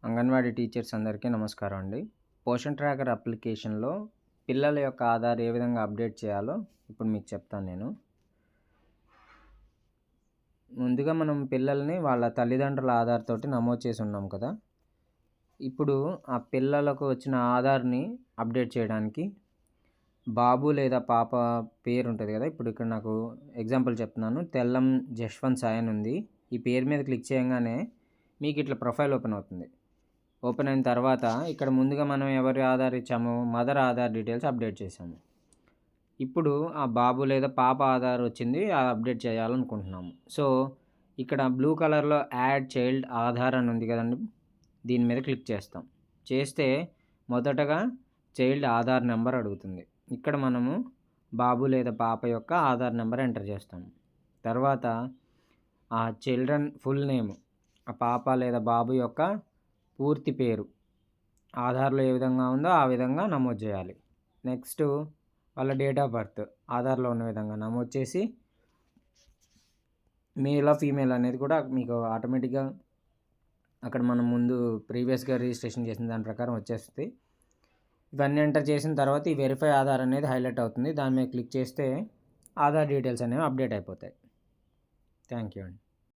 Anganwadi teachers అందరికీ నమస్కారం అండి. పోషన్ ట్రాకర్ అప్లికేషన్‌లో పిల్లల యొక్క ఆధార్ ఏ విధంగా అప్డేట్ చేయాలో ఇప్పుడు మీకు చెప్తాను నేను. ముందుగా మనం పిల్లల్ని వాళ్ళ తల్లిదండ్రుల ఆధార్ తోటి నమోదు చేసి ఉన్నాం కదా! ఇప్పుడు ఆ పిల్లలకు వచ్చిన ఆధార్‌ని అప్డేట్ చేయడానికి బాబు లేదా పాప పేరు ఉంటది కదా! ఇప్పుడు ఇక్కడ నాకు ఎగ్జాంపుల్ చెప్తున్నాను. తెల్లం జశ్వంత్ సాయి అని ఉంది. ఈ పేరు మీద క్లిక్ చేయంగానే మీకు ఇట్లా ప్రొఫైల్ ఓపెన్ అవుతుంది. ఓపెన్ అయిన తర్వాత ఇక్కడ ముందుగా మనం ఎవరి ఆధార్ ఇచ్చాము, మదర్ ఆధార్ డీటెయిల్స్ అప్డేట్ చేసాము. ఇప్పుడు ఆ బాబు లేదా పాప ఆధార్ వచ్చింది, అది అప్డేట్ చేయాలనుకుంటున్నాము. సో ఇక్కడ బ్లూ కలర్‌లో యాడ్ చైల్డ్ ఆధార్ అని ఉంది కదండీ! దీని మీద క్లిక్ చేస్తాం. చేస్తే మొదటగా చైల్డ్ ఆధార్ నెంబర్ అడుగుతుంది. ఇక్కడ మనము బాబు లేదా పాప యొక్క ఆధార్ నెంబర్ ఎంటర్ చేస్తాము. తర్వాత ఆ చిల్డ్రన్ ఫుల్ నేమ్, ఆ పాప లేదా బాబు యొక్క పూర్తి పేరు ఆధార్‌లో ఏ విధంగా ఉందో ఆ విధంగా నమోదు చేయాలి. నెక్స్ట్ వాళ్ళ డేట్ ఆఫ్ బర్త్ ఆధార్‌లో ఉన్న విధంగా నమోదు చేసి మేలా, ఫీమేల్ అనేది కూడా మీకు ఆటోమేటిక్‌గా అక్కడ మనం ముందు ప్రీవియస్‌గా రిజిస్ట్రేషన్ చేసిన దాని ప్రకారం వచ్చేస్తది. ఇవన్నీ ఎంటర్ చేసిన తర్వాత ఈ వెరిఫై ఆధార్ అనేది హైలైట్ అవుతుంది. దాని మీద క్లిక్ చేస్తే ఆధార్ డీటెయిల్స్ అనేవి అప్డేట్ అయిపోతాయి. థ్యాంక్ యూ అండి.